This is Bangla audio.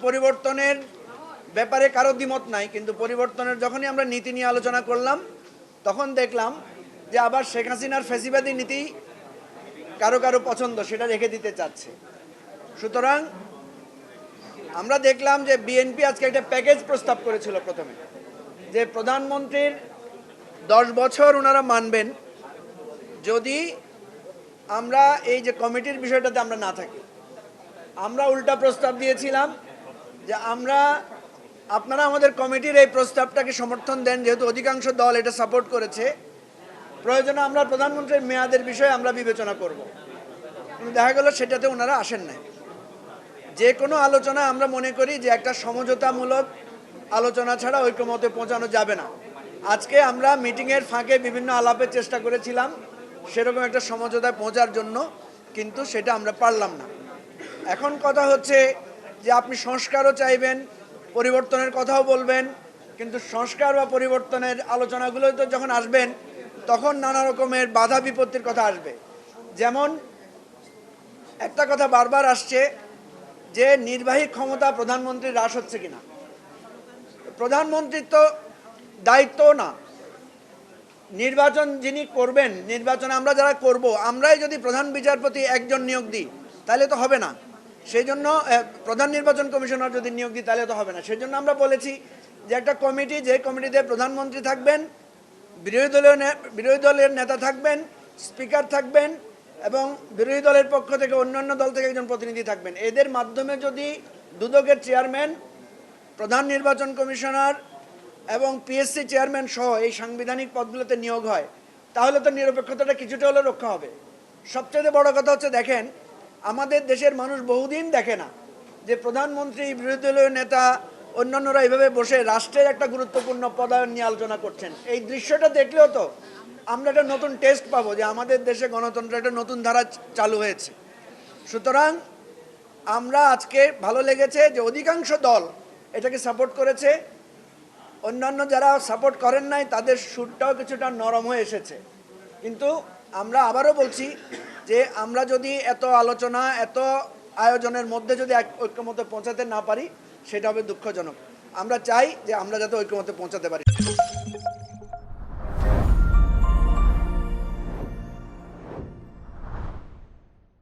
পরিবর্তনের ব্যাপারে কারো দ্বিমত নাই, কিন্তু পরিবর্তনের যখনই আমরা নীতি নিয়ে আলোচনা করলাম তখন দেখলাম যে আবার শেখ হাসিনার ফ্যাসিবাদী নীতি কারো কারো পছন্দ, সেটা রেখে দিতে চাচ্ছে। সুতরাং আমরা দেখলাম যে বিএনপি আজকে একটা প্যাকেজ প্রস্তাব করেছিল প্রথমে, যে প্রধানমন্ত্রীর 10 বছর ওনারা মানবেন যদি আমরা এই যে কমিটির বিষয়টাতে আমরা না থাকি। আমরা উল্টা প্রস্তাব দিয়েছিলাম যে আপনারা আমাদের কমিটির এই প্রস্তাবটাকে সমর্থন দেন, যেহেতু অধিকাংশ দল এটা সাপোর্ট করেছে, প্রয়োজনে আমরা প্রধানমন্ত্রীর মেয়াদের বিষয়ে আমরা বিবেচনা করব। কিন্তু দেখা গেল সেটাতে ওনারা আসেন নাই। যে কোনো আলোচনা আমরা মনে করি যে একটা সমঝোতামূলক আলোচনা ছাড়া ঐক্যমতে পৌঁছানো যাবে না। আজকে আমরা মিটিংয়ের ফাঁকে বিভিন্ন আলাপের চেষ্টা করেছিলাম সেরকম একটা সমঝোতায় পৌঁছার জন্য, কিন্তু সেটা আমরা পারলাম না। এখন কথা হচ্ছে যে আপনি সংস্কারও চাইবেন, পরিবর্তনের কথাও বলবেন, কিন্তু সংস্কার বা পরিবর্তনের আলোচনাগুলো তো যখন আসবেন তখন নানা রকমের বাধা বিপত্তির কথা আসবে। যেমন একটা কথা বারবার আসছে যে নির্বাহী ক্ষমতা প্রধানমন্ত্রীর হ্রাস হচ্ছে কিনা। প্রধানমন্ত্রীর তো দায়িত্ব না, নির্বাচন যিনি করবেন, নির্বাচন আমরা যারা করব, আমরাই যদি প্রধান বিচারপতি একজন নিয়োগ দিই তাহলে তো হবে না। সেই জন্য প্রধান নির্বাচন কমিশনার যদি নিয়োগ দিই তাহলে তো হবে না। সেই জন্য আমরা বলেছি যে একটা কমিটি, যে কমিটিতে প্রধানমন্ত্রী থাকবেন, বিরোধী দলের নেতা থাকবেন, স্পিকার থাকবেন এবং বিরোধী দলের পক্ষ থেকে অন্যান্য দল থেকে একজন প্রতিনিধি থাকবেন। এদের মাধ্যমে যদি দুদকের চেয়ারম্যান, প্রধান নির্বাচন কমিশনার এবং পিএসসি চেয়ারম্যান সহ এই সাংবিধানিক পদগুলোতে নিয়োগ হয় তাহলে তো নিরপেক্ষতাটা কিছুটা হলেও রক্ষা হবে। সবচেয়ে বড় কথা হচ্ছে, দেখেন আমাদের দেশের মানুষ বহুদিন দেখে না যে প্রধানমন্ত্রী, বিরোধী দলীয় নেতা, অন্যান্যরা এইভাবে বসে রাষ্ট্রের একটা গুরুত্বপূর্ণ পদায়ন নিয়ে আলোচনা করছেন। এই দৃশ্যটা দেখলেও তো আমরা একটা নতুন টেস্ট পাবো যে আমাদের দেশে গণতন্ত্রের একটা নতুন ধারা চালু হয়েছে। সুতরাং আমরা আজকে ভালো লেগেছে যে অধিকাংশ দল এটাকে সাপোর্ট করেছে, অন্যান্য যারা সাপোর্ট করেন নাই তাদের সুরটাও কিছুটা নরম হয়ে এসেছে। কিন্তু আমরা আবারও বলছি যে আমরা যদি এত আলোচনা, এত আয়োজনের মধ্যে যদি ঐক্যমতে পৌঁছাতে না পারি সেটা হবে দুঃখজনক। আমরা চাই যে আমরা যাতে ঐক্যমতে পৌঁছাতে পারি।